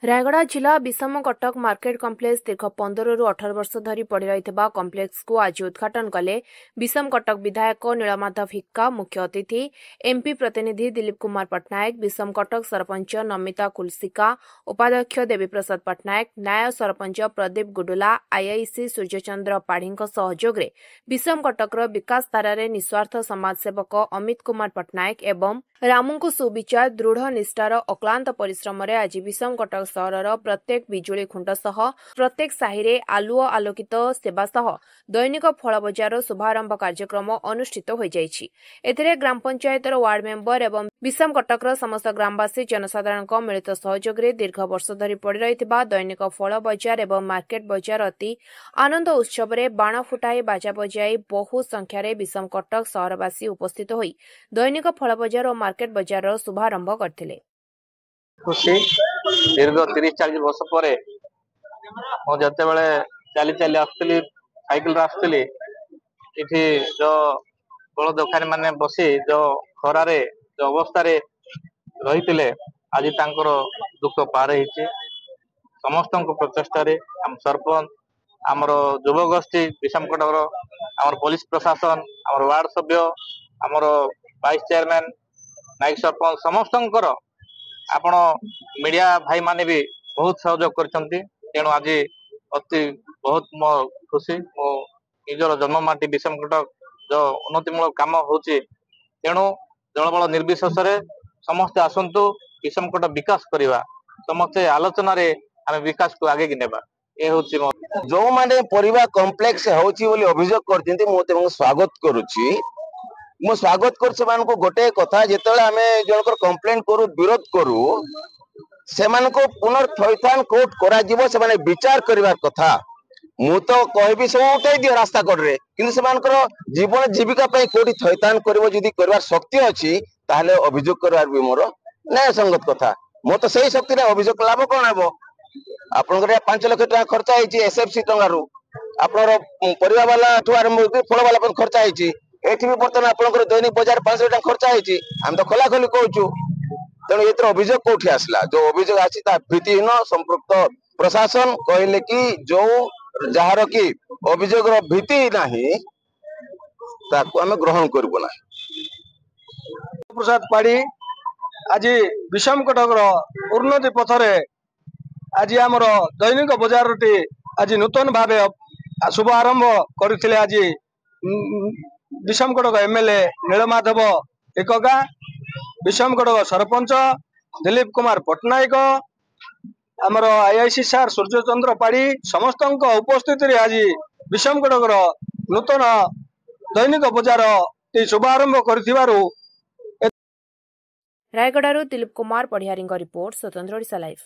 रायगड़ा जिला विषम Cuttack market complex दीर्घ 15 रु 18 वर्ष धरी पड़ रही कम्प्लेक्स को आज उद्घाटन कले विषम कटक विधायक नीलमाधव हिक्का, मुख्य अतिथि एमपी प्रतिनिधि दिलीप कुमार पट्टनायक, विषम कटक सरपंच नमिता कुलसिका, उपाध्यक्ष देवीप्रसाद पट्टनायक, न्याय सरपंच प्रदीप गुडुला, आईआईसी सूर्यचंद्र पाढ़ी सहयोग में विषम कटकर विकास धारा निस्वार्थ समाजसेवक अमित कुमार पट्टनायक एवं रामू सुविचार दृढ़ निष्ठार अक्लांत परिश्रम आज विषम कटक सहर प्रत्येक बिजुली खुंट सह प्रत्येक साहिरे आलुओ आलोकित सेवा सह दैनिक फल बजार शुभारंभ कार्यक्रम अनुष्ठित हो जाइछि। एथिरे ग्राम पंचायतर वार्ड मेंबर एवं विषम कटकर समस्त ग्रामवासी जनसाधारण मिलित सहयोग में दीर्घ वर्ष धरी पड़ रही दैनिक फल बजार एवं मार्केट बजार अति आनंद उत्सव में बाण फुटाई बाजा बजाई बहु संख्यार विषम कटक सहरवासी उपस्थित होई दैनिक फल बजार और मार्केट बजार शुभारंभ करथिले। खुशी दीर्घ 30-40 वर्ष पर जिते बड़े चली चली आसली साइकिल आसली इठी जो फल दोकानी माने बसी जो खरारे जो अवस्था रही आज तांकर दुख पार होती समस्त प्रचेषा आम सरपंच आमर युवगोष्ठी विषम कटकर आमर पुलिस प्रशासन आमर वार्ड सभ्य आमर वाइस चेयरमैन नायक सरपंच समस्त आपण मीडिया भाई माने भी बहुत सहयोग करछंती। तेणु आज अति बहुत मो खुशी मो निजर जन्ममाटी विषम कटक जो उन्नतिमूलक काम होची तेणु जलबल निर्विशेष समस्ते आसंतु विषम कटक विकास करवा समस्ते आलोचना रे आमे विकास को आगे नेबा ए होची जो माने परिवार कॉम्प्लेक्स होची बोली अभियोग करथिंती मो ते स्वागत करूची। मो स्वागत कर गोटे कथा जिते आम जनकर कंप्लेंट करू विरोध करू से पुनर्थैथान कोर्ट करा विचार करवार कथा मु तो कहबी सब उठाई दियो रास्ता कड़े कि जीवन जीविका कोटी थैथान कर शक्ति अच्छी ताहले अभियोग करवार भी मोर न्याय संगत कथा मो तो सही शक्ति अभियोग लाभ कौन हे आप 5 लाख टका खर्चा होती एसएफसी टंगार आपनर परिवा वाला आरंभ फल वाला खर्चा होती एठी भी बर्तमान आपनकर दैनिक बजार 500 टका खर्चा होती हम तो खोला खोली कहूँ तेणु ये अभियोग कौटी आसला जो अभियोग आसी भित्तिहीन संपृक्त प्रशासन कहले कि जो जार की अभियोग भित्ति नहीं आम ग्रहण करूँ ना। प्रसाद पाढ़ी आज विषम कटकर उन्नति पथरे आज आमर दैनिक बजार टी आज नूतन भाव शुभ आरंभ करते आज विषम कटक एमएलए नीलमाधव हिक्का, विषम कटक सरपंच दिलीप कुमार पट्टनायक आमर आईआईसी सार सूर्यचंद्र पाढ़ी समस्त उपस्थित आज विषम कटकर नूतन दैनिक बजार टी शुभारंभ कर रायगड़ा दिलीप कुमार पढ़ियारी रिपोर्ट स्वतंत्र ओडिशा लाइव।